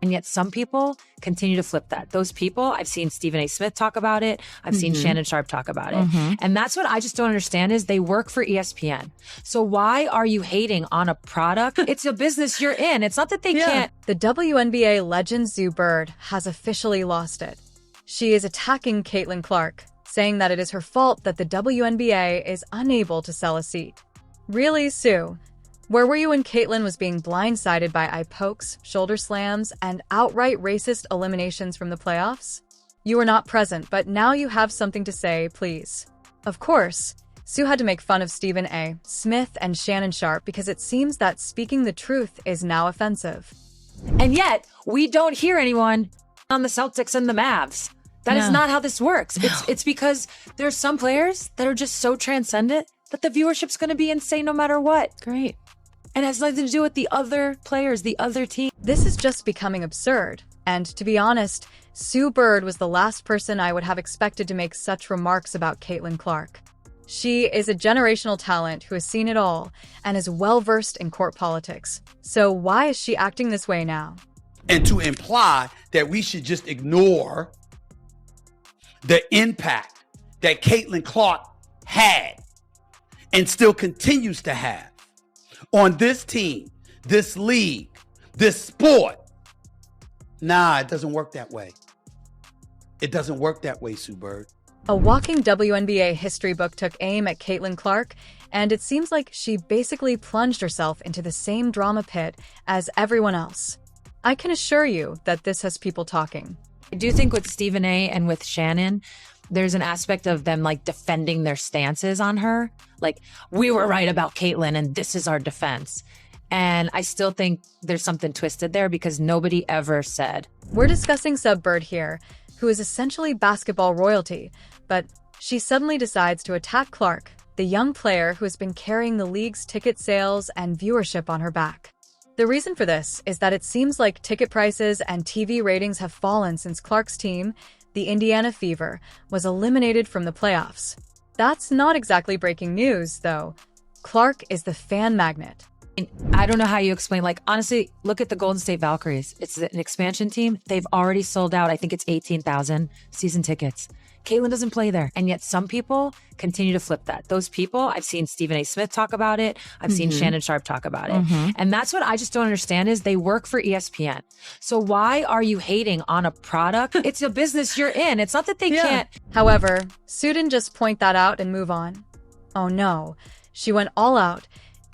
And yet some people continue to flip that. Those people, I've seen Stephen A. Smith talk about it. I've seen Shannon Sharpe talk about it. And that's what I just don't understand is they work for ESPN. So why are you hating on a product? It's a business you're in. It's not that they can't. The WNBA legend Sue Bird has officially lost it. She is attacking Caitlin Clark, saying that it is her fault that the WNBA is unable to sell a seat. Really, Sue? Where were you when Caitlin was being blindsided by eye pokes, shoulder slams, and outright racist eliminations from the playoffs? You were not present, but now you have something to say, please. Of course, Sue had to make fun of Stephen A. Smith and Shannon Sharpe because it seems that speaking the truth is now offensive. And yet, we don't hear anyone on the Celtics and the Mavs. That is not how this works. It's because there's some players that are just so transcendent that the viewership's going to be insane no matter what. Great. And it has nothing to do with the other players, the other team. This is just becoming absurd. And to be honest, Sue Bird was the last person I would have expected to make such remarks about Caitlin Clark. She is a generational talent who has seen it all and is well-versed in court politics. So why is she acting this way now? And to imply that we should just ignore the impact that Caitlin Clark had and still continues to have on this team, this league, this sport. Nah, it doesn't work that way. It doesn't work that way, Sue Bird. A walking WNBA history book took aim at Caitlin Clark, and it seems like she basically plunged herself into the same drama pit as everyone else. I can assure you that this has people talking. I do think with Stephen A. and with Shannon, there's an aspect of them like defending their stances on her. Like, we were right about Caitlin and this is our defense. And I still think there's something twisted there because nobody ever said. We're discussing Sue Bird here, who is essentially basketball royalty, but she suddenly decides to attack Clark, the young player who has been carrying the league's ticket sales and viewership on her back. The reason for this is that it seems like ticket prices and TV ratings have fallen since Clark's team, the Indiana Fever, was eliminated from the playoffs. That's not exactly breaking news, though. Clark is the fan magnet. I don't know how you explain, like, honestly, look at the Golden State Valkyries. It's an expansion team. They've already sold out, I think it's 18,000 season tickets. Caitlin doesn't play there. And yet some people continue to flip that. Those people, I've seen Stephen A. Smith talk about it. I've seen Shannon Sharpe talk about it. And that's what I just don't understand is they work for ESPN. So why are you hating on a product? It's a business you're in. It's not that they can't. However, Sue didn't just point that out and move on. Oh no, she went all out,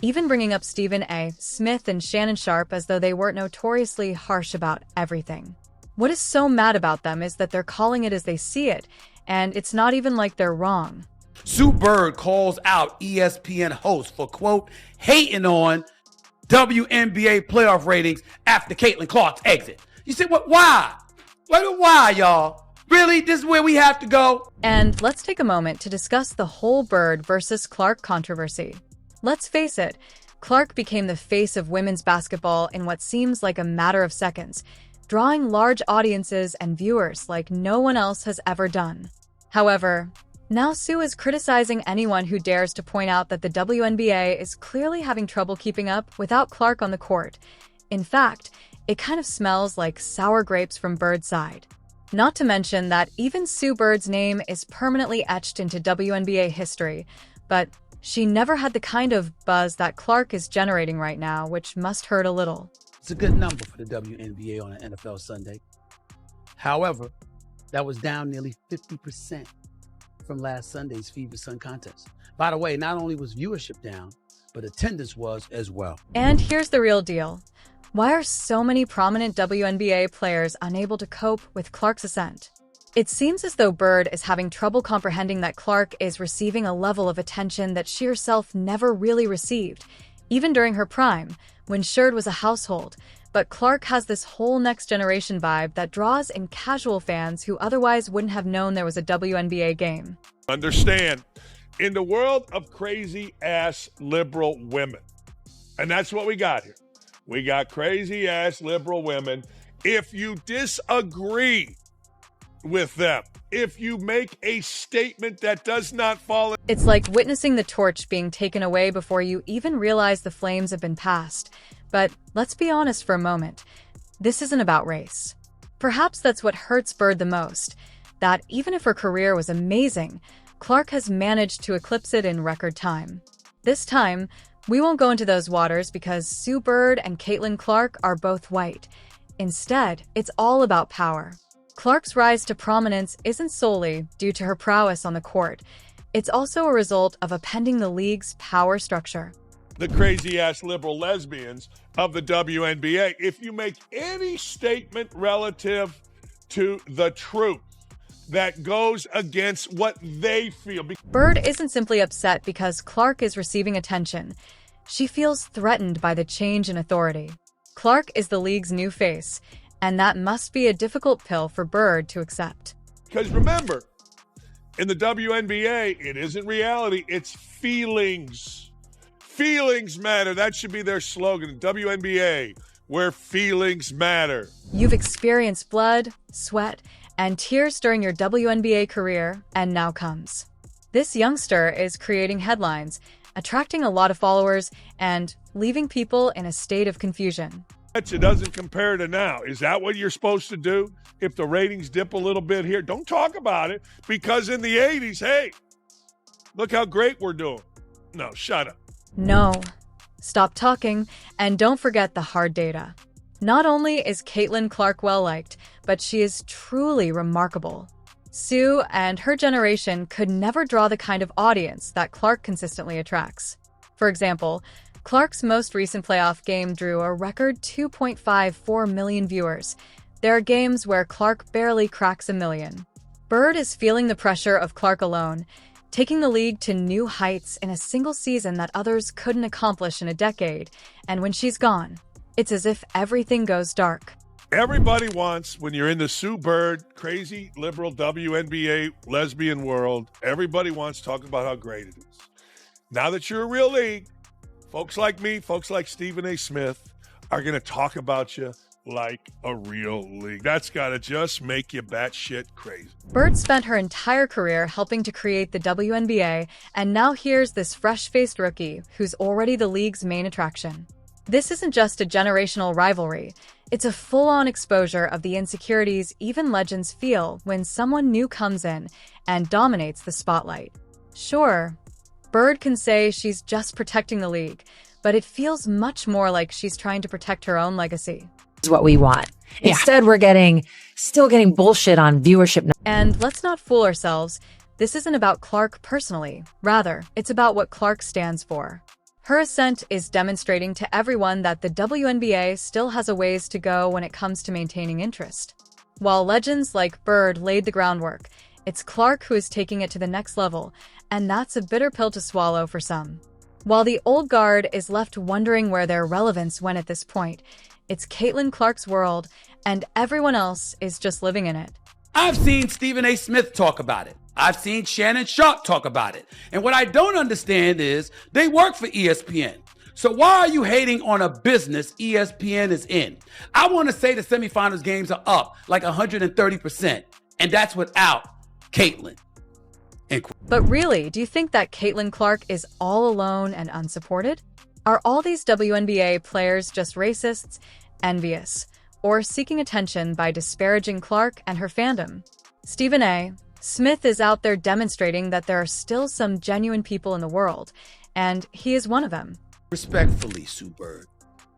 even bringing up Stephen A. Smith and Shannon Sharpe as though they weren't notoriously harsh about everything. What is so mad about them is that they're calling it as they see it, and it's not even like they're wrong. Sue Bird calls out ESPN hosts for, quote, hating on WNBA playoff ratings after Caitlin Clark's exit. You said, what? Why? Why, y'all? Really? This is where we have to go? And let's take a moment to discuss the whole Bird versus Clark controversy. Let's face it, Clark became the face of women's basketball in what seems like a matter of seconds, drawing large audiences and viewers like no one else has ever done. However, now Sue is criticizing anyone who dares to point out that the WNBA is clearly having trouble keeping up without Clark on the court. In fact, it kind of smells like sour grapes from Bird's side. Not to mention that even Sue Bird's name is permanently etched into WNBA history, but she never had the kind of buzz that Clark is generating right now, which must hurt a little. It's a good number for the WNBA on an NFL Sunday. However, that was down nearly 50% from last Sunday's Fever Sun contest. By the way, not only was viewership down, but attendance was as well. And here's the real deal. Why are so many prominent WNBA players unable to cope with Clark's ascent? It seems as though Bird is having trouble comprehending that Clark is receiving a level of attention that she herself never really received, even during her prime, when Sherd was a household. But Clark has this whole next generation vibe that draws in casual fans who otherwise wouldn't have known there was a WNBA game. Understand, in the world of crazy-ass liberal women, and that's what we got here. We got crazy-ass liberal women. If you disagree with them, if you make a statement that does not fall... It's like witnessing the torch being taken away before you even realize the flames have been passed. But let's be honest for a moment. This isn't about race. Perhaps that's what hurts Bird the most, that even if her career was amazing, Clark has managed to eclipse it in record time. This time, we won't go into those waters because Sue Bird and Caitlin Clark are both white. Instead, it's all about power. Clark's rise to prominence isn't solely due to her prowess on the court. It's also a result of upending the league's power structure. The crazy-ass liberal lesbians of the WNBA, if you make any statement relative to the truth that goes against what they feel. Bird isn't simply upset because Clark is receiving attention. She feels threatened by the change in authority. Clark is the league's new face, and that must be a difficult pill for Bird to accept. Because remember, in the WNBA, it isn't reality, it's feelings. Feelings matter. That should be their slogan. WNBA, where feelings matter. You've experienced blood, sweat, and tears during your WNBA career, and now comes. This youngster is creating headlines, attracting a lot of followers, and leaving people in a state of confusion. It doesn't compare to now. Is that what you're supposed to do? If the ratings dip a little bit here, don't talk about it, because in the 80s, hey, look how great we're doing. No, shut up. No. Stop talking, and don't forget the hard data. Not only is Caitlin Clark well-liked, but she is truly remarkable. Sue and her generation could never draw the kind of audience that Clark consistently attracts. For example, Clark's most recent playoff game drew a record 2.54 million viewers. There are games where Clark barely cracks a million. Bird is feeling the pressure of Clark alone, taking the league to new heights in a single season that others couldn't accomplish in a decade. And when she's gone, it's as if everything goes dark. Everybody wants, when you're in the Sue Bird, crazy liberal WNBA lesbian world, everybody wants to talk about how great it is. Now that you're a real league, folks like me, folks like Stephen A. Smith are going to talk about you like a real league. That's got to just make you batshit crazy. Bird spent her entire career helping to create the WNBA, and now here's this fresh-faced rookie who's already the league's main attraction. This isn't just a generational rivalry. It's a full-on exposure of the insecurities even legends feel when someone new comes in and dominates the spotlight. Sure, Bird can say she's just protecting the league, but it feels much more like she's trying to protect her own legacy. Is what we want. Instead, we're still getting bullshit on viewership. And let's not fool ourselves. This isn't about Clark personally. Rather, it's about what Clark stands for. Her ascent is demonstrating to everyone that the WNBA still has a ways to go when it comes to maintaining interest. While legends like Bird laid the groundwork, it's Clark who is taking it to the next level, and that's a bitter pill to swallow for some. While the old guard is left wondering where their relevance went at this point, it's Caitlin Clark's world, and everyone else is just living in it. I've seen Stephen A. Smith talk about it. I've seen Shannon Sharp talk about it. And what I don't understand is they work for ESPN. So why are you hating on a business ESPN is in? I want to say the semifinals games are up like 130%. And that's without Caitlin. But really, do you think that Caitlin Clark is all alone and unsupported? Are all these WNBA players just racists, envious, or seeking attention by disparaging Clark and her fandom? Stephen A. Smith is out there demonstrating that there are still some genuine people in the world, and he is one of them. Respectfully, Sue Bird,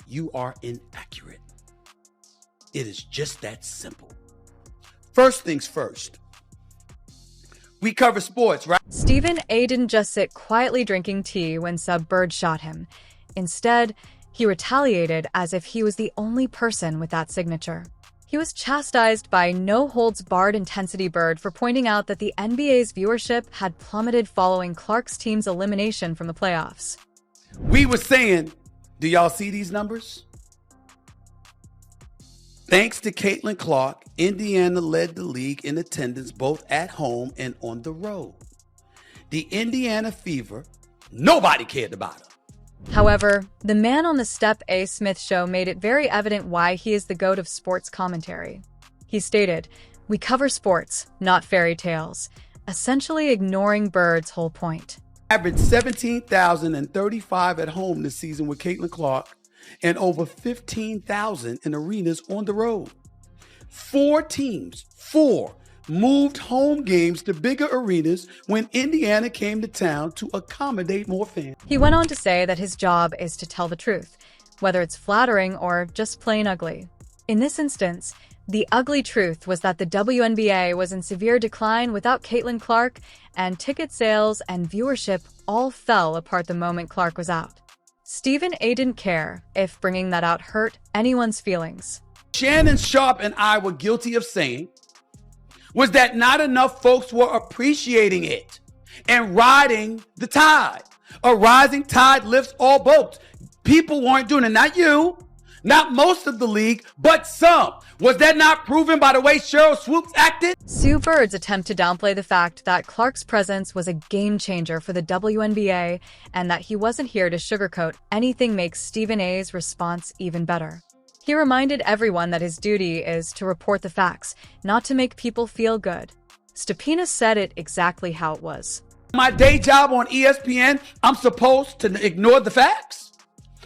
you are inaccurate. It is just that simple. First things first. We cover sports, right? Stephen A. didn't just sit quietly drinking tea when Sub Bird shot him. Instead, he retaliated as if he was the only person with that signature. He was chastised by no-holds-barred intensity Bird for pointing out that the NBA's viewership had plummeted following Clark's team's elimination from the playoffs. We were saying, do y'all see these numbers? Thanks to Caitlin Clark, Indiana led the league in attendance both at home and on the road. The Indiana Fever, nobody cared about her. However, the man on the Step A. Smith show made it very evident why he is the GOAT of sports commentary. He stated, "We cover sports, not fairy tales," essentially ignoring Bird's whole point. Averaged 17,035 at home this season with Caitlin Clark and over 15,000 in arenas on the road. 4 moved home games to bigger arenas when Indiana came to town to accommodate more fans. He went on to say that his job is to tell the truth, whether it's flattering or just plain ugly. In this instance, the ugly truth was that the WNBA was in severe decline without Caitlin Clark, and ticket sales and viewership all fell apart the moment Clark was out. Stephen A. didn't care if bringing that out hurt anyone's feelings. Shannon Sharpe and I were guilty of saying was that not enough folks were appreciating it and riding the tide. A rising tide lifts all boats. People weren't doing it, not you, not most of the league, but some. Was that not proven by the way Cheryl Swoops acted? Sue Bird's attempt to downplay the fact that Clark's presence was a game changer for the WNBA and that he wasn't here to sugarcoat anything makes Stephen A.'s response even better. He reminded everyone that his duty is to report the facts, not to make people feel good. Stepina said it exactly how it was. My day job on ESPN, I'm supposed to ignore the facts?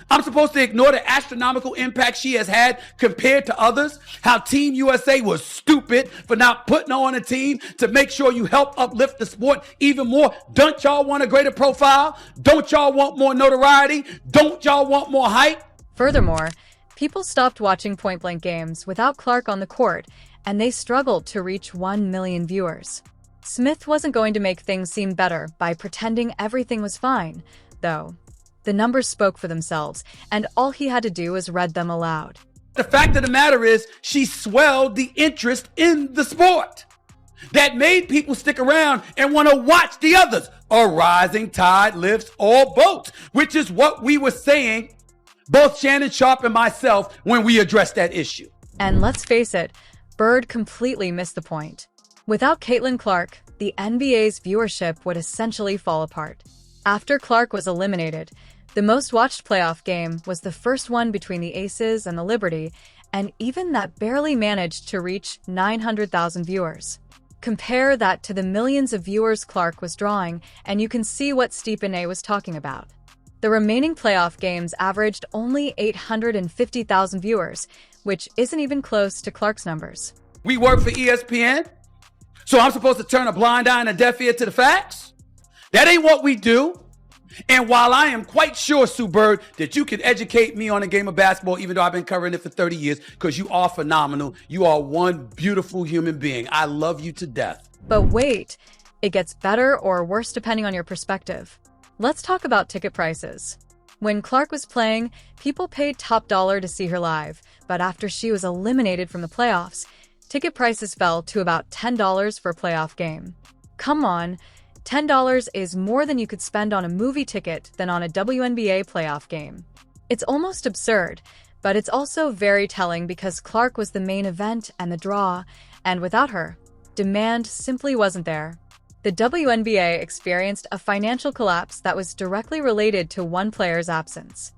I'm supposed to ignore the astronomical impact she has had compared to others? How Team USA was stupid for not putting her on a team to make sure you help uplift the sport even more? Don't y'all want a greater profile? Don't y'all want more notoriety? Don't y'all want more hype? Furthermore, people stopped watching point-blank games without Clark on the court, and they struggled to reach 1 million viewers. Smith wasn't going to make things seem better by pretending everything was fine, though. The numbers spoke for themselves, and all he had to do was read them aloud. The fact of the matter is, she swelled the interest in the sport. That made people stick around and want to watch the others. A rising tide lifts all boats, which is what we were saying, both Shannon Sharpe and myself, when we addressed that issue. And let's face it, Bird completely missed the point. Without Caitlin Clark, the NBA's viewership would essentially fall apart. After Clark was eliminated, the most-watched playoff game was the first one between the Aces and the Liberty, and even that barely managed to reach 900,000 viewers. Compare that to the millions of viewers Clark was drawing, and you can see what Stephen A. was talking about. The remaining playoff games averaged only 850,000 viewers, which isn't even close to Clark's numbers. We work for ESPN, so I'm supposed to turn a blind eye and a deaf ear to the facts? That ain't what we do. And while I am quite sure, Sue Bird, that you can educate me on the game of basketball, even though I've been covering it for 30 years, because you are phenomenal. You are one beautiful human being. I love you to death. But wait, it gets better or worse depending on your perspective. Let's talk about ticket prices. When Clark was playing, people paid top dollar to see her live, but after she was eliminated from the playoffs, ticket prices fell to about $10 for a playoff game. Come on. $10 is more than you could spend on a movie ticket than on a WNBA playoff game. It's almost absurd, but it's also very telling because Clark was the main event and the draw, and without her, demand simply wasn't there. The WNBA experienced a financial collapse that was directly related to one player's absence.